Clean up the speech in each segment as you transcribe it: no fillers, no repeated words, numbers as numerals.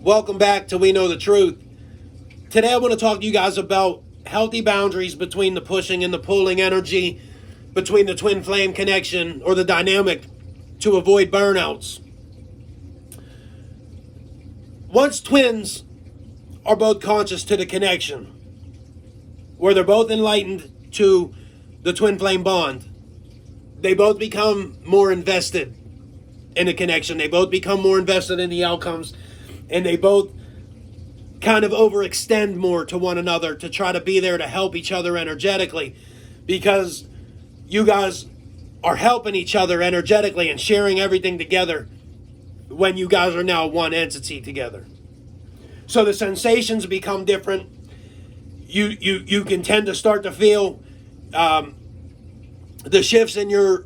Welcome back to We Know the Truth. Today I want to talk to you guys about healthy boundaries between the pushing and the pulling energy, between the twin flame connection or the dynamic to avoid burnouts. Once twins are both conscious to the connection, where they're both enlightened to the twin flame bond, they both become more invested in the connection. They both become more invested in the outcomes, and they both kind of overextend more to one another to try to be there to help each other energetically, because you guys are helping each other energetically and sharing everything together when you guys are now one entity together. So the sensations become different. You can tend to start to feel the shifts in your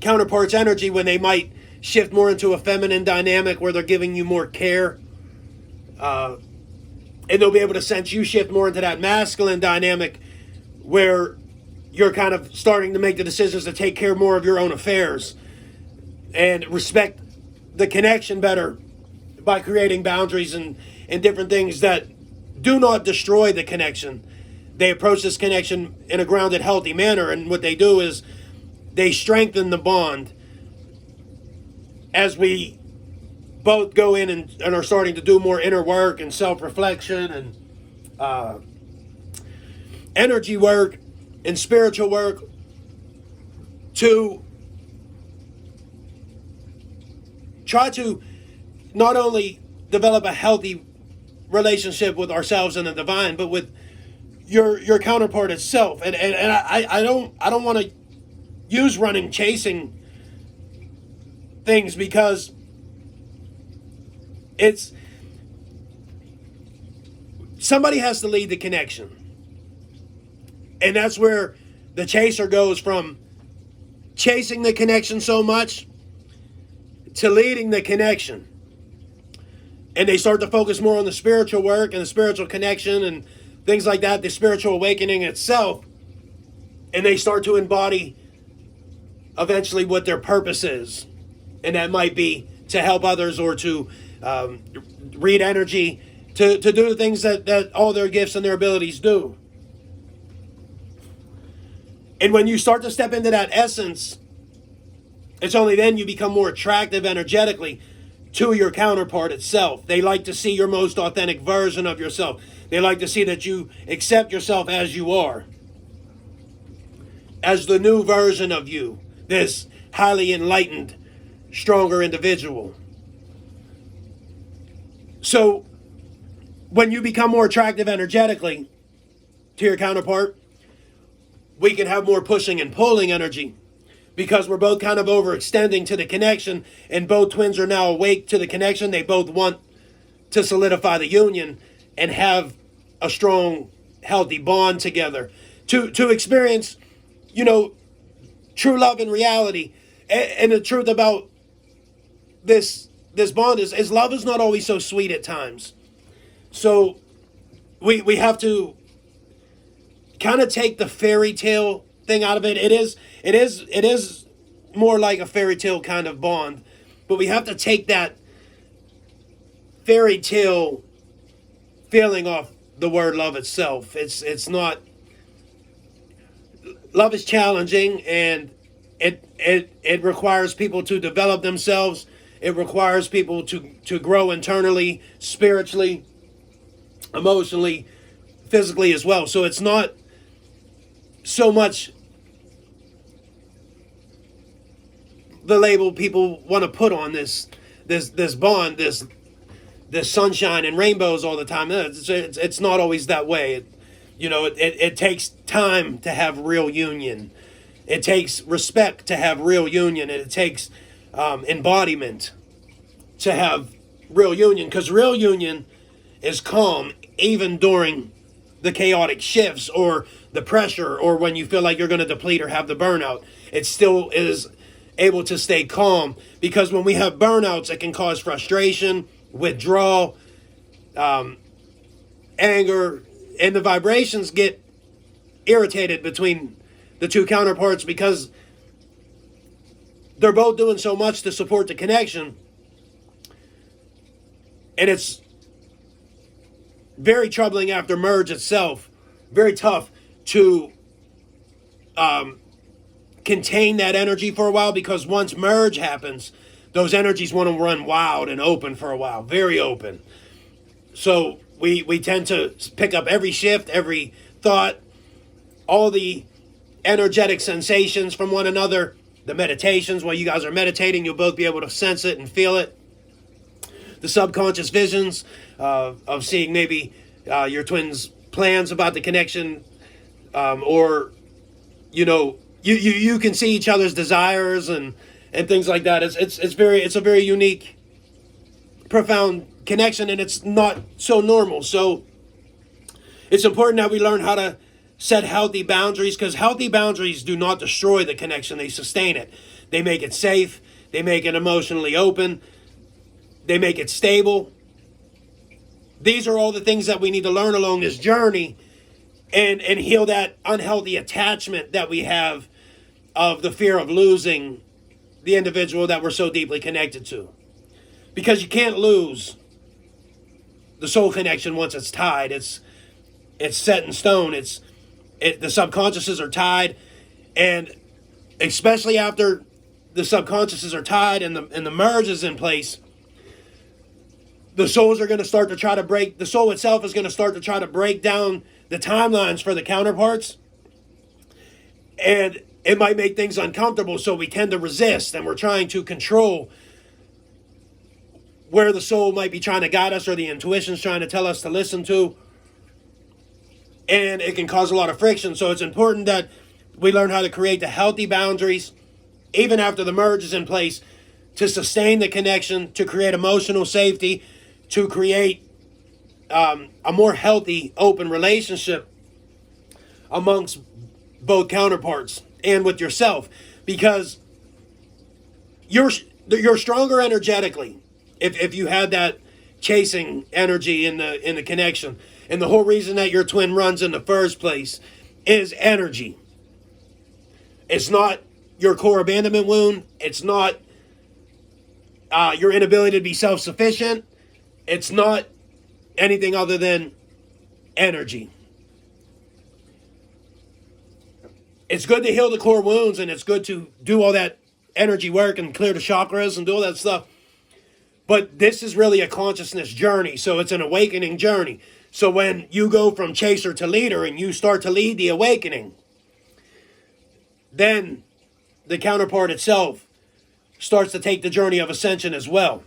counterpart's energy when they might shift more into a feminine dynamic where they're giving you more care. And they'll be able to sense you shift more into that masculine dynamic where you're kind of starting to make the decisions to take care more of your own affairs and respect the connection better by creating boundaries and different things that do not destroy the connection. They approach this connection in a grounded, healthy manner, and what they do is they strengthen the bond as we both go in and are starting to do more inner work and self-reflection and energy work and spiritual work to try to not only develop a healthy relationship with ourselves and the divine, but with your counterpart itself. And I don't want to use running chasing things, because it's somebody has to lead the connection. And that's where the chaser goes from chasing the connection so much to leading the connection. And they start to focus more on the spiritual work and the spiritual connection and things like that, the spiritual awakening itself. And they start to embody eventually what their purpose is. And that might be to help others or to read energy, to do the things that all their gifts and their abilities do. And when you start to step into that essence, it's only then you become more attractive energetically to your counterpart itself. They like to see your most authentic version of yourself. They like to see that you accept yourself as you are, as the new version of you, this highly enlightened, stronger individual. So when you become more attractive energetically to your counterpart, we can have more pushing and pulling energy, because we're both kind of overextending to the connection, and both twins are now awake to the connection. They both want to solidify the union and have a strong, healthy bond together to experience, true love in reality. And the truth about this bond is love is not always so sweet at times. So we have to kind of take the fairy tale thing out of it. It is more like a fairy tale kind of bond, but we have to take that fairy tale feeling off the word love itself. It's not. Love is challenging, and it requires people to develop themselves. It requires people to grow internally, spiritually, emotionally, physically as well. So it's not so much the label people want to put on this bond, this sunshine and rainbows all the time. It's not always that way. It takes time to have real union. It takes respect to have real union, and it takes embodiment to have real union, because real union is calm even during the chaotic shifts or the pressure, or when you feel like you're going to deplete or have the burnout. It still is able to stay calm, because when we have burnouts, it can cause frustration, withdrawal, anger, and the vibrations get irritated between the two counterparts, because they're both doing so much to support the connection, and it's very troubling after merge itself. Very tough to contain that energy for a while, because once merge happens, those energies want to run wild and open for a while, very open. So we tend to pick up every shift, every thought, all the energetic sensations from one another. The meditations, while you guys are meditating, you'll both be able to sense it and feel it. The subconscious visions of seeing maybe your twins' plans about the connection, or you can see each other's desires and things like that. It's a very unique, profound connection, and it's not so normal. So it's important that we learn how to set healthy boundaries, because healthy boundaries do not destroy the connection, they sustain it. They make it safe, they make it emotionally open, they make it stable. These are all the things that we need to learn along this journey, and heal that unhealthy attachment that we have of the fear of losing the individual that we're so deeply connected to. Because you can't lose the soul connection once it's tied. It's set in stone. The subconsciouses are tied, and especially after the subconsciouses are tied and the merge is in place, the souls are going to start to try to break. The soul itself is going to start to try to break down the timelines for the counterparts, and it might make things uncomfortable. So we tend to resist, and we're trying to control where the soul might be trying to guide us, or the intuition's trying to tell us to listen to. And it can cause a lot of friction. So it's important that we learn how to create the healthy boundaries, even after the merge is in place, to sustain the connection, to create emotional safety, to create a more healthy, open relationship amongst both counterparts and with yourself. Because you're stronger energetically if you had that chasing energy in the connection. And the whole reason that your twin runs in the first place is energy. It's not your core abandonment wound. It's not your inability to be self-sufficient. It's not anything other than energy. It's good to heal the core wounds, and it's good to do all that energy work and clear the chakras and do all that stuff. But this is really a consciousness journey. So it's an awakening journey. So when you go from chaser to leader and you start to lead the awakening, then the counterpart itself starts to take the journey of ascension as well.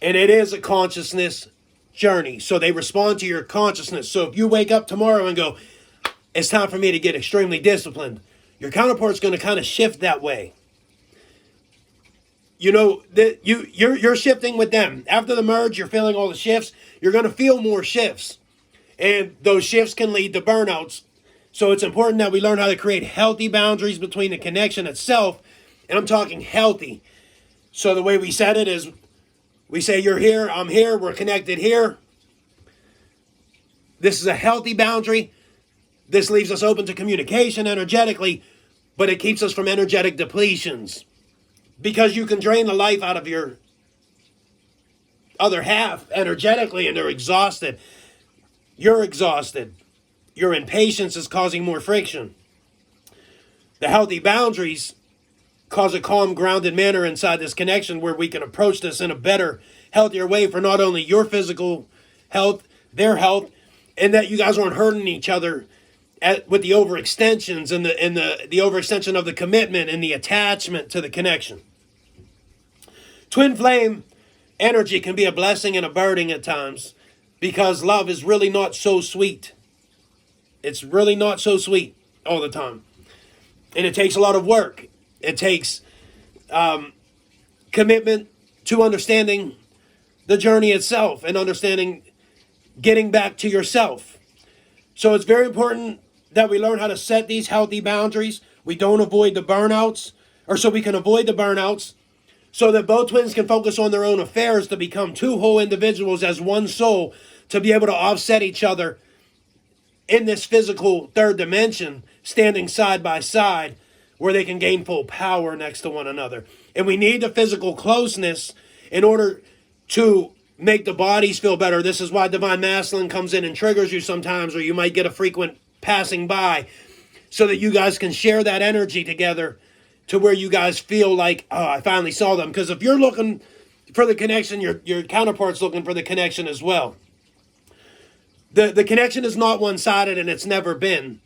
And it is a consciousness journey. So they respond to your consciousness. So if you wake up tomorrow and go, it's time for me to get extremely disciplined, your counterpart's going to kind of shift that way. You know, that you're shifting with them. After the merge, you're feeling all the shifts. You're going to feel more shifts. And those shifts can lead to burnouts. So it's important that we learn how to create healthy boundaries between the connection itself. And I'm talking healthy. So the way we set it is, we say you're here, I'm here, we're connected here. This is a healthy boundary. This leaves us open to communication energetically, but it keeps us from energetic depletions. Because you can drain the life out of your other half energetically, and they're exhausted. You're exhausted. Your impatience is causing more friction. The healthy boundaries cause a calm, grounded manner inside this connection, where we can approach this in a better, healthier way for not only your physical health, their health, and that you guys aren't hurting each other with the overextensions and the overextension of the commitment and the attachment to the connection. Twin flame energy can be a blessing and a burden at times, because love is really not so sweet. It's really not so sweet all the time. And it takes a lot of work. It takes commitment to understanding the journey itself and understanding getting back to yourself. So it's very important that we learn how to set these healthy boundaries. We don't avoid the burnouts, or so we can avoid the burnouts, so that both twins can focus on their own affairs to become two whole individuals as one soul, to be able to offset each other in this physical third dimension, standing side by side, where they can gain full power next to one another. And we need the physical closeness in order to make the bodies feel better. This is why Divine Masculine comes in and triggers you sometimes, or you might get a frequent passing by, so that you guys can share that energy together to where you guys feel like, oh, I finally saw them. Because if you're looking for the connection, your counterpart's looking for the connection as well. The connection is not one-sided, and it's never been.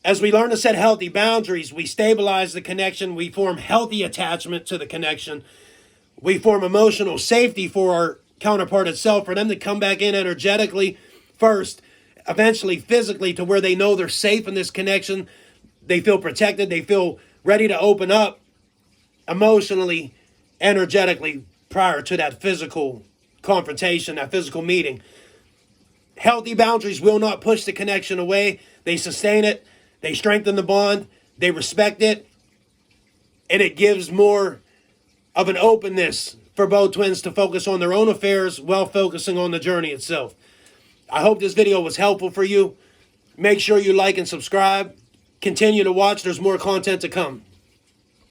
As we learn to set healthy boundaries, we stabilize the connection, we form healthy attachment to the connection, we form emotional safety for our counterpart itself, for them to come back in energetically first, eventually physically, to where they know they're safe in this connection, they feel protected, they feel ready to open up emotionally, energetically, prior to that physical confrontation, that physical meeting. Healthy boundaries will not push the connection away. They sustain it. They strengthen the bond, they respect it, and it gives more of an openness for both twins to focus on their own affairs while focusing on the journey itself. I hope this video was helpful for you. Make sure you like and subscribe. Continue to watch. There's more content to come.